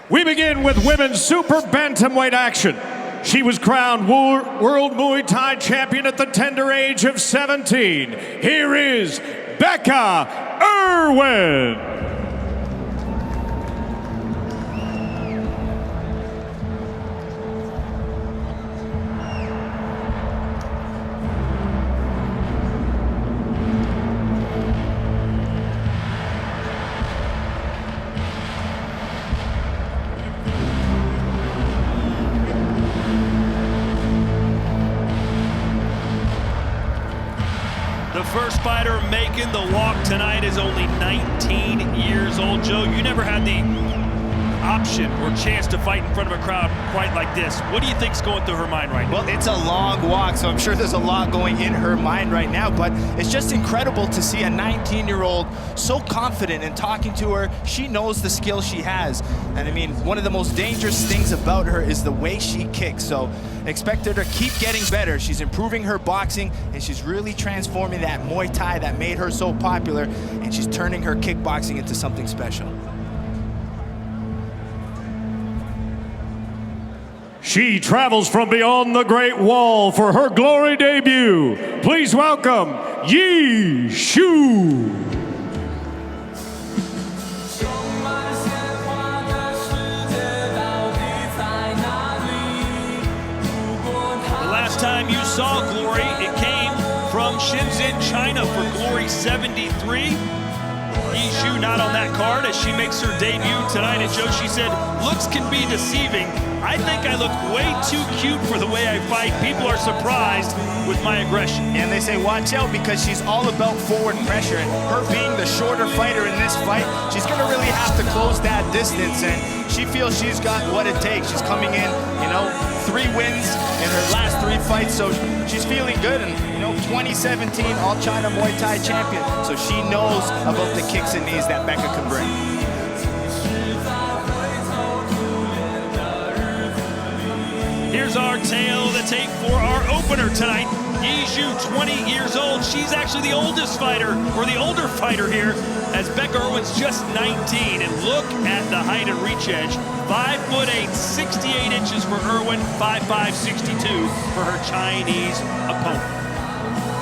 We begin with women's super bantamweight action. She was crowned World Muay Thai champion at the tender age of 17. Here is Bekah Irwin. The first fighter making the walk tonight is only 19 years old. Joe, you never had the option or chance to fight in front of a crowd quite like this. What do you think's going through her mind right now? Well, it's a long walk, so I'm sure there's a lot going in her mind right now, but it's just incredible to see a 19-year-old so confident in talking to her. She knows the skill she has. And I mean, one of the most dangerous things about her is the way she kicks. So expect her to keep getting better. She's improving her boxing, and she's really transforming that Muay Thai that made her so popular, and she's turning her kickboxing into something special. She travels from beyond the Great Wall for her glory debut. Please welcome Yi Shu. The last time you saw Glory, it came from Shenzhen, China for Glory 73. Yi Shu not on that card as she makes her debut tonight. And Joe, she said, looks can be deceiving. I think I look way too cute for the way I fight. People are surprised with my aggression. And they say, watch out, because she's all about forward pressure. And her being the shorter fighter in this fight, she's going to really have to close that distance. And she feels she's got what it takes. She's coming in, 3 wins in her last 3 fights. So she's feeling good. And, 2017 All-China Muay Thai champion. So she knows about the kicks and knees that Bekah can bring. Here's our tale of the tape for our opener tonight. Yi Shu, 20 years old. She's actually the oldest fighter, or the older fighter here, as Bekah Irwin's just 19. And look at the height and reach edge. 5'8", 68 inches for Irwin, 5'5", 62 for her Chinese opponent.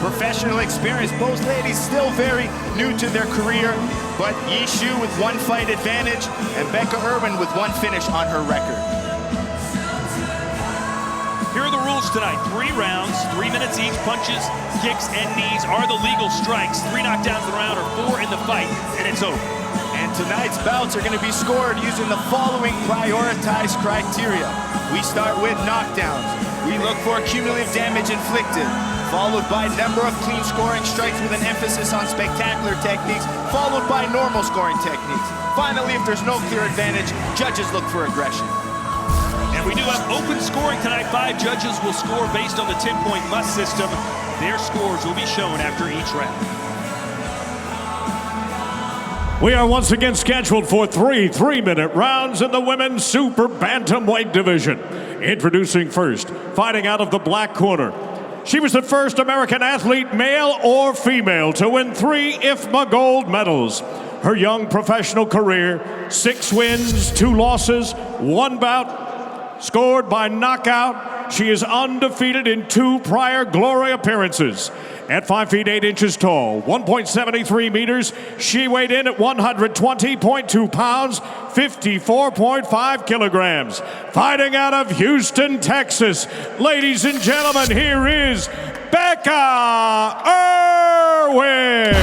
Professional experience. Both ladies still very new to their career, but Yi Shu with 1 fight advantage and Bekah Irwin with 1 finish on her record. Here are the rules tonight. 3 rounds, 3 minutes each. Punches, kicks, and knees are the legal strikes. 3 knockdowns in the round or 4 in the fight, and it's over. And tonight's bouts are going to be scored using the following prioritized criteria. We start with knockdowns. We look for cumulative damage inflicted, followed by number of clean scoring strikes with an emphasis on spectacular techniques, followed by normal scoring techniques. Finally, if there's no clear advantage, judges look for aggression. And we do have open scoring tonight. 5 judges will score based on the 10-point must system. Their scores will be shown after each round. We are once again scheduled for 3 3-minute rounds in the women's super bantamweight division. Introducing first, fighting out of the black corner. She was the first American athlete, male or female, to win 3 IFMA gold medals. Her young professional career, 6 wins, 2 losses, 1 bout, scored by knockout. She is undefeated in 2 prior Glory appearances. At 5 feet 8 inches tall, 1.73 meters, she weighed in at 120.2 pounds, 54.5 kilograms. Fighting out of Houston, Texas, ladies and gentlemen, here is Bekah Irwin.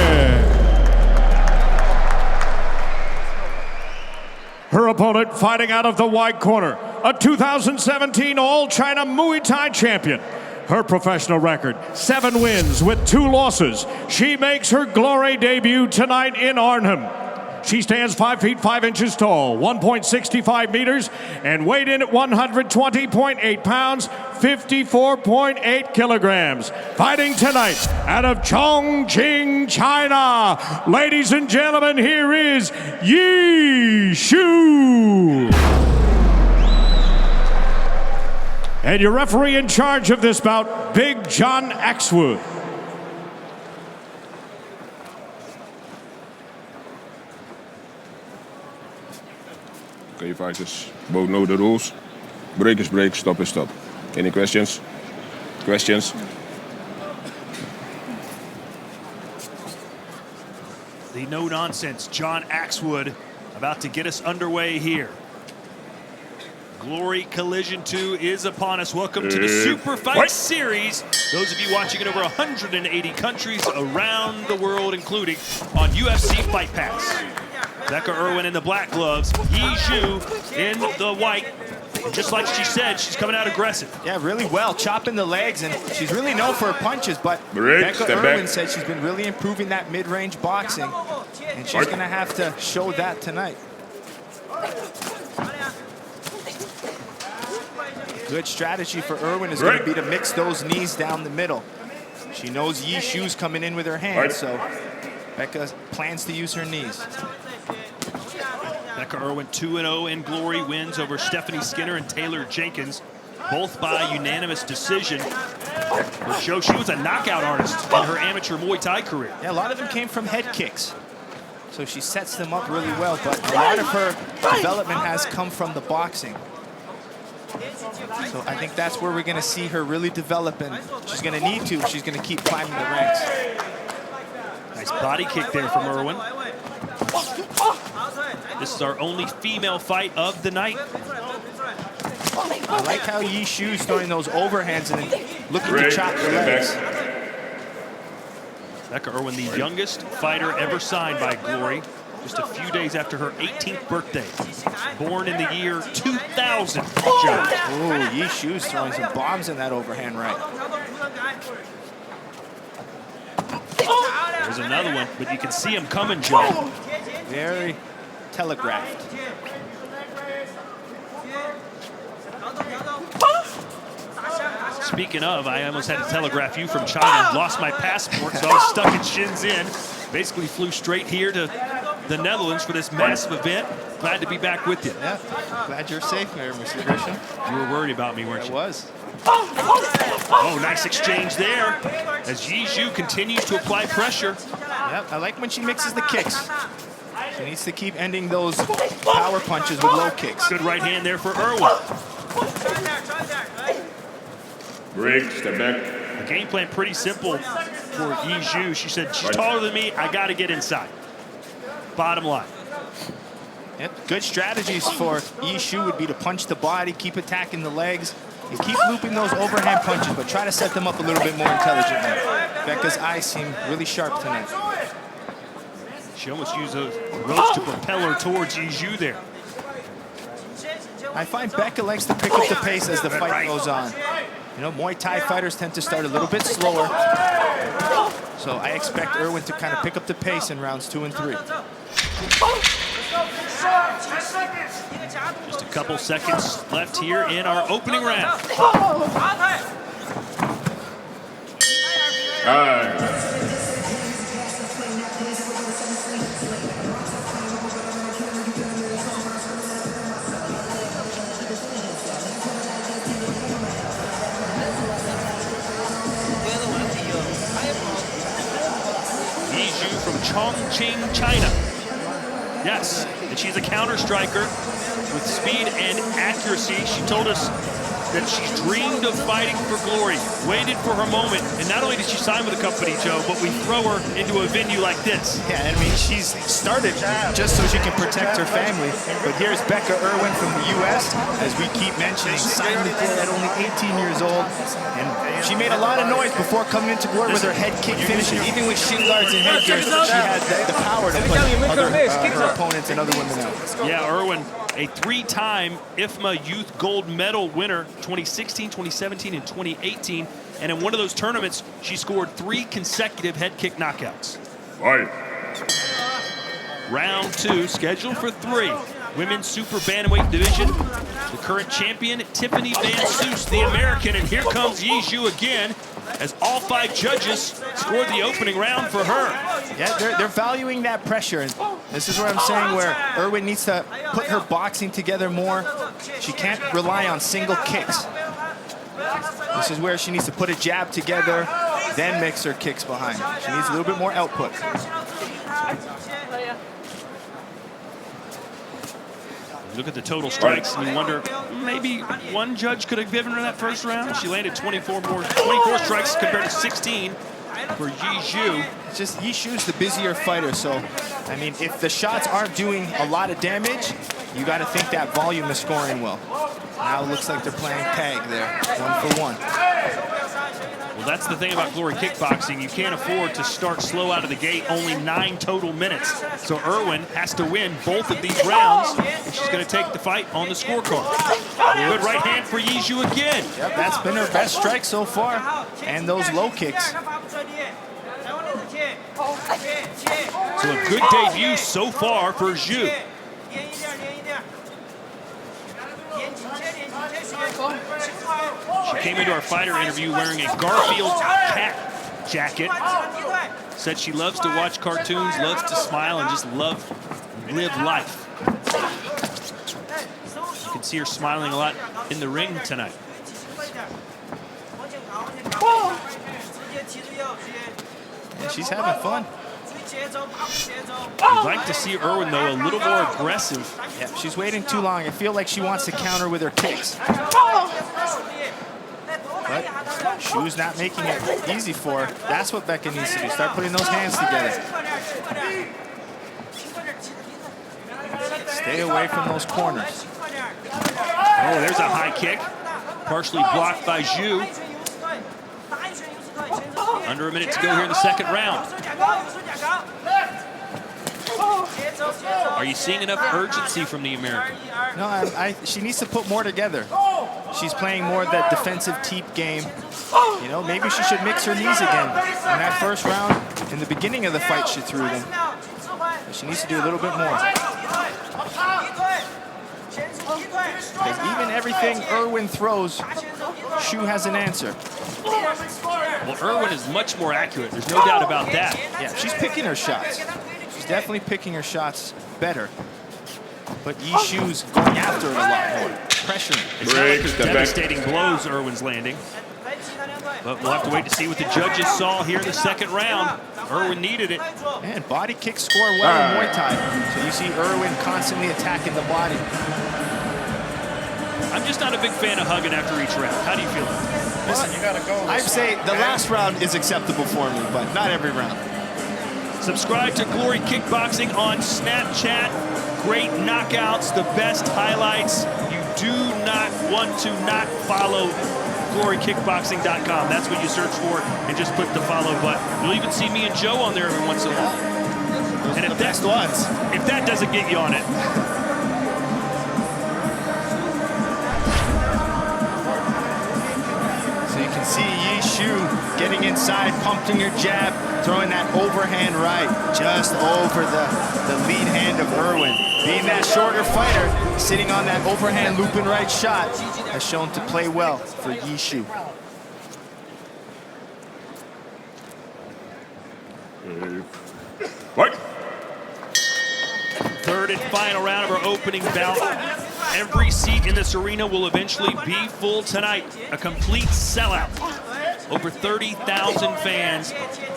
Her opponent, fighting out of the white corner, a 2017 All-China Muay Thai champion. Her professional record, 7 wins with 2 losses. She makes her Glory debut tonight in Arnhem. She stands 5 feet 5 inches tall, 1.65 meters, and weighed in at 120.8 pounds, 54.8 kilograms. Fighting tonight out of Chongqing, China. Ladies and gentlemen, here is Yi Shu. And your referee in charge of this bout, Big John Axwood. Okay, you fighters both know the rules. Break is break, stop is stop. Any questions? Questions? The no-nonsense John Axwood about to get us underway here. Glory Collision 2 is upon us. Welcome to the SuperFight Series. Those of you watching in over 180 countries around the world, including on UFC Fight Pass. Bekah Irwin in the black gloves, Yi Zhu in the white. And just like she said, she's coming out aggressive. Yeah, really well, chopping the legs, and she's really known for her punches, but Bekah Irwin said she's been really improving that mid-range boxing, and she's going to have to show that tonight. Good strategy for Irwin is going to be to mix those knees down the middle. She knows Yi Zhu's coming in with her hands, so Bekah plans to use her knees. Bekah Irwin 2-0 in Glory, wins over Stephanie Skinner and Taylor Jenkins, both by unanimous decision. Which shows she was a knockout artist in her amateur Muay Thai career. Yeah, a lot of them came from head kicks. So she sets them up really well, but a lot of her development has come from the boxing. So I think that's where we're going to see her really develop, and she's going to need to if she's going to keep climbing the ranks. Nice body kick there from Irwin. This is our only female fight of the night. I like how Yi Zhu's throwing those overhands and then looking to chop the legs. Bekah Irwin, the youngest fighter ever signed by Glory, just a few days after her 18th birthday. Born in the year 2000. Oh, Yi Zhu's throwing some bombs in that overhand right. There's another one, but you can see him coming, Joe. Very telegraphed. Speaking of, I almost had to telegraph you from China. Lost my passport, so I was stuck in Shenzhen. Basically flew straight here to the Netherlands for this massive event. Glad to be back with you. Yeah, glad you're safe there, Mr. Grisham. You were worried about me, weren't you? I was. Oh, nice exchange there as Yi Zhu continues to apply pressure. Yep, I like when she mixes the kicks. She needs to keep ending those power punches with low kicks. Good right hand there for Irwin. Break, step back. The game plan pretty simple for Yi Zhu. She said, she's taller than me, I got to get inside. Bottom line. Yep, good strategies for Yi Zhu would be to punch the body, keep attacking the legs, and keep looping those overhand punches, but try to set them up a little bit more intelligently. Bekah's eyes seem really sharp tonight. She almost used those ropes to propel her towards Yi Zhu there. I find Bekah likes to pick up the pace as the fight goes on. You know, Muay Thai fighters tend to start a little bit slower. So I expect Irwin to kind of pick up the pace in rounds 2 and 3. Just a couple seconds left here in our opening round. Yi Zhu from Chongqing, China. Yes, and she's a counter striker with speed and accuracy. She told us that she's dreamed of fighting for Glory, waited for her moment, and not only did she sign with the company, Joe, but we throw her into a venue like this. Yeah, I mean, she's started just so she can protect her family. But here's Bekah Irwin from the U.S., as we keep mentioning, signed with it at only 18 years old. And she made a lot of noise before coming into Glory with her head kick finishes. Even with shin guards and headgear, she had the power to put her opponents and other women out. Yeah, Irwin, a three-time IFMA Youth Gold Medal winner, 2016, 2017, and 2018. And in one of those tournaments, she scored 3 consecutive head kick knockouts. Fight. Round 2, scheduled for 3. Women's Super Bantamweight division. The current champion, Tiffany Van Soos, the American. And here comes Yi Zhu again, as all 5 judges scored the opening round for her. Yeah, they're valuing that pressure. And this is where I'm saying where Irwin needs to put her boxing together more. She can't rely on single kicks. This is where she needs to put a jab together, then mix her kicks behind. She needs a little bit more output. Look at the total strikes, and you wonder, maybe one judge could have given her that first round. She landed 24 strikes compared to 16 for Yi Zhu. It's just Yi Zhu's the busier fighter, so, I mean, if the shots aren't doing a lot of damage, you got to think that volume is scoring well. Now it looks like they're playing tag there, 1 for 1. Well, that's the thing about Glory Kickboxing. You can't afford to start slow out of the gate, only 9 total minutes. So Irwin has to win both of these rounds if she's going to take the fight on the scorecard. Good right hand for Yi Zhu again. Yep, that's been her best strike so far, and those low kicks. So a good debut so far for Zhu. She came into our fighter interview wearing a Garfield cat jacket. Said she loves to watch cartoons, loves to smile, and just live life. You can see her smiling a lot in the ring tonight. And she's having fun. You'd like to see Irwin, though, a little more aggressive. Yeah, she's waiting too long. I feel like she wants to counter with her kicks. But Zhu's not making it easy for her. That's what Bekah needs to do. Start putting those hands together. Stay away from those corners. Oh, there's a high kick. Partially blocked by Zhu. Under a minute to go here in the second round. Are you seeing enough urgency from the American? No, she needs to put more together. She's playing more of that defensive teep game. You know, maybe she should mix her knees again. In that first round, in the beginning of the fight, she threw them. But she needs to do a little bit more. Because even everything Irwin throws, Zhu has an answer. Well, Irwin is much more accurate. There's no doubt about that. Yeah, she's picking her shots. She's definitely picking her shots better. But Yi Zhu's going after it a lot more, pressuring. It's not like there's devastating blows Irwin's landing. But we'll have to wait to see what the judges saw here in the second round. Irwin needed it. And body kicks score well in Muay Thai. So you see Irwin constantly attacking the body. I'm just not a big fan of hugging after each round. How do you feel? Listen, you gotta go. I'd say the last round is acceptable for me, but not every round. Subscribe to Glory Kickboxing on Snapchat. Great knockouts, the best highlights. You do not want to not follow glorykickboxing.com. That's what you search for, and just click the follow button. You'll even see me and Joe on there every once in a while. And if that doesn't get you on it. So you can see Yi Zhu getting inside, pumping her jab, throwing that overhand right just over the lead hand of Irwin. Being that shorter fighter, sitting on that overhand looping right shot has shown to play well for Yi Zhu. Right. Third and final round of our opening bout. Every seat in this arena will eventually be full tonight. A complete sellout. Over 30,000 fans.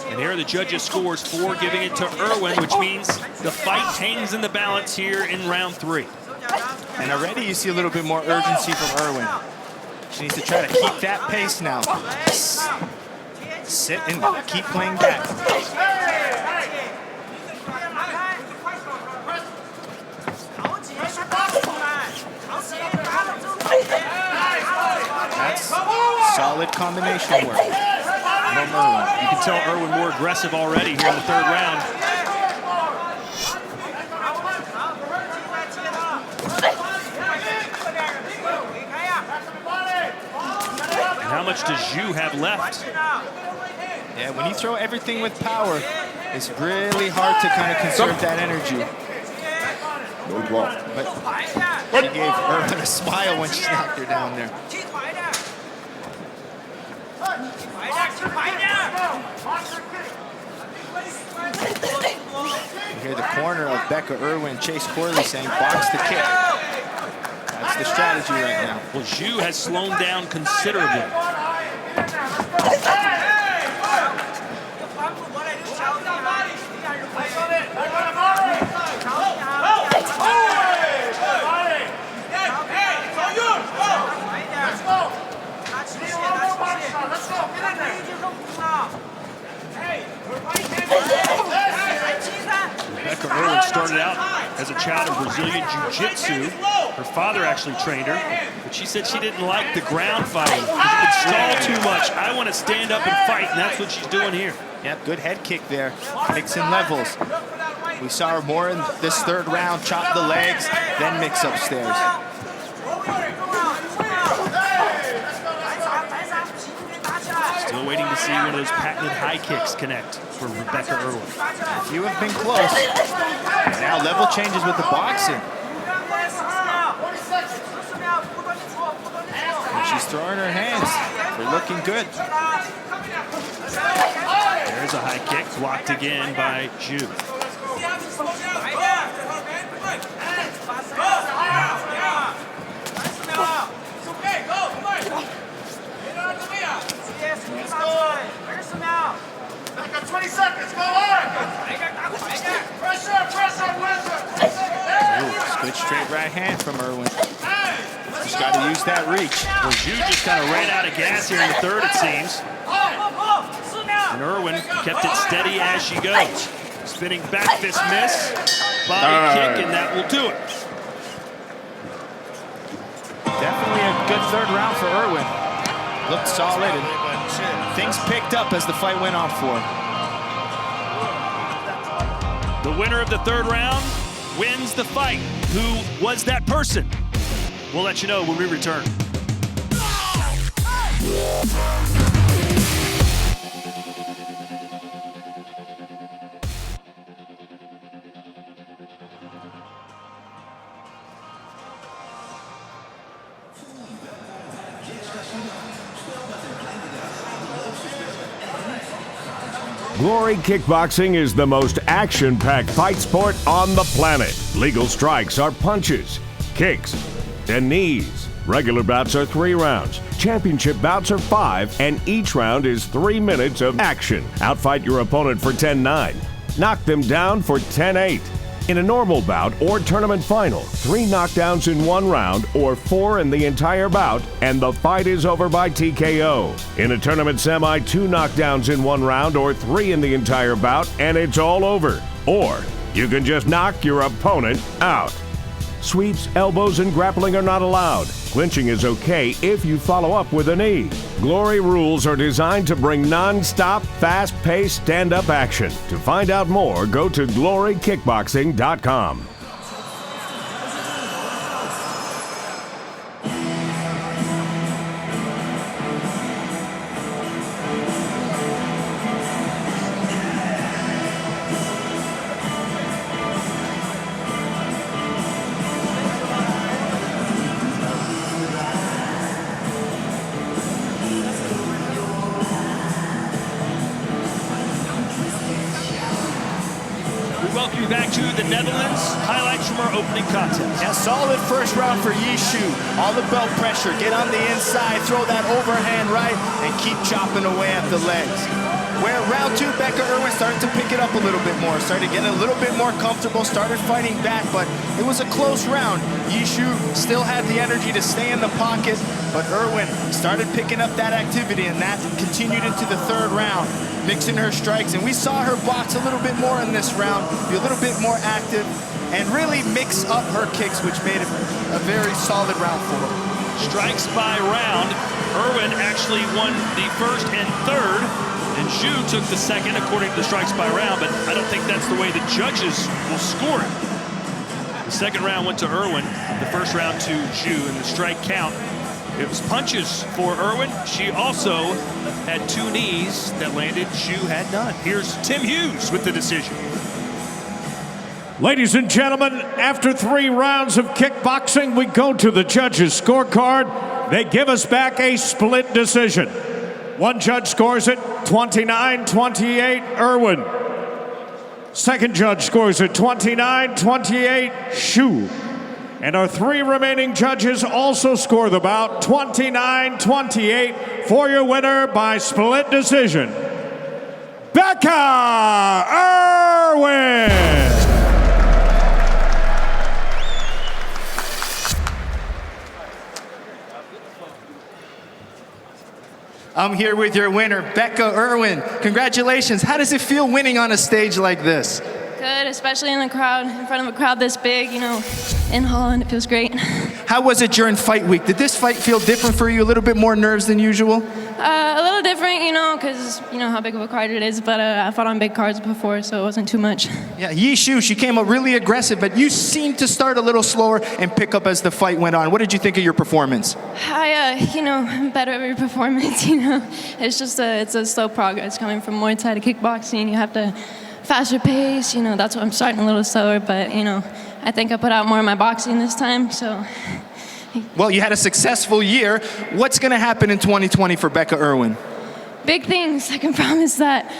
And here are the judges' scores for giving it to Irwin, which means the fight hangs in the balance here in round 3. And already you see a little bit more urgency from Irwin. She needs to try to keep that pace now. Sit and keep playing back. That's solid combination work. You can tell Irwin more aggressive already here in the third round. And how much does Zhu have left? Yeah, when you throw everything with power, it's really hard to kind of conserve that energy. Don't walk. But she gave Irwin a smile when she knocked her down there. You hear the corner of Bekah Irwin, Chase Corley saying, box the kick. That's the strategy right now. Well, Zhu has slowed down considerably. as a child of Brazilian Jiu-Jitsu. Her father actually trained her, but she said she didn't like the ground fighting because it would stall too much. I want to stand up and fight, and that's what she's doing here. Yep, good head kick there, mixing levels. We saw her more in this third round, chop the legs, then mix upstairs. Still waiting to see one of those patented high kicks connect for Bekah Irwin. You have been close. Now level changes with the boxing. And she's throwing her hands. They're looking good. There's a high kick, blocked again by Zhu. Got 20 seconds, go on! Pressure! Good straight right hand from Irwin. Just got to use that reach. Well, Zhu just kind of ran out of gas here in the third, it seems. And Irwin kept it steady as she goes. Spinning back fist miss, body kick, and that will do it. Definitely a good third round for Irwin. Looked solid, and things picked up as the fight went on for her. The winner of the third round wins the fight. Who was that person? We'll let you know when we return. Glory Kickboxing is the most action-packed fight sport on the planet. Legal strikes are punches, kicks, and knees. Regular bouts are 3 rounds. Championship bouts are 5, and each round is 3 minutes of action. Outfight your opponent for 10-9. Knock them down for 10-8. In a normal bout or tournament final, 3 knockdowns in 1 round or 4 in the entire bout, and the fight is over by TKO. In a tournament semi, 2 knockdowns in 1 round or 3 in the entire bout, and it's all over. Or you can just knock your opponent out. Sweeps, elbows, and grappling are not allowed. Clinching is okay if you follow up with a knee. Glory rules are designed to bring non-stop, fast-paced stand-up action. To find out more, go to glorykickboxing.com. Welcome you back to the Netherlands. Highlights from our opening contest. Yeah, solid first round for Zhu. All the belt pressure, get on the inside, throw that overhand right, and keep chopping away at the legs. Where round 2, Bekah Irwin started to pick it up a little bit more, started getting a little bit more comfortable, started fighting back, but it was a close round. Zhu still had the energy to stay in the pocket, but Irwin started picking up that activity, and that continued into the third round, mixing her strikes, and we saw her box a little bit more in this round, be a little bit more active, and really mix up her kicks, which made it a very solid round for her. Strikes by round. Irwin actually won the first and third, and Zhu took the second according to the strikes by round, but I don't think that's the way the judges will score it. The second round went to Irwin, the first round to Zhu, and the strike count, it was punches for Irwin. She also had 2 knees that landed. Zhu had none. Here's Tim Hughes with the decision. Ladies and gentlemen, after 3 rounds of kickboxing, we go to the judges' scorecard. They give us back a split decision. One judge scores it 29-28 Irwin. Second judge scores it 29-28 Zhu. And our 3 remaining judges also score the bout 29-28 for your winner by split decision, Bekah Irwin. I'm here with your winner, Bekah Irwin. Congratulations. How does it feel winning on a stage like this? Good, especially in the crowd, in front of a crowd this big, you know, in Holland, it feels great. How was it during fight week? Did this fight feel different for you? A little bit more nerves than usual? A little different, you know, because you know how big of a card it is, but I fought on big cards before, so it wasn't too much. Yeah, Yishu, she came up really aggressive, but you seemed to start a little slower and pick up as the fight went on. What did you think of your performance? You know, better every performance, you know. It's just it's a slow progress coming from Muay Thai to kickboxing. You have to faster pace, you know, that's why I'm starting a little slower, but, you know, I think I put out more in my boxing this time, so. Well, you had a successful year. What's going to happen in 2020 for Bekah Irwin? Big things, I can promise that.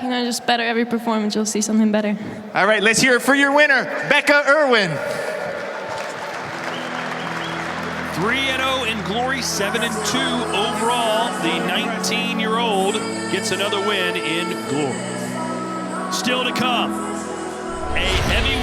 You know, just better every performance, you'll see something better. All right, let's hear it for your winner, Bekah Irwin. 3-0 in glory, 7-2 overall. The 19-year-old gets another win in glory. Still to come, a heavyweight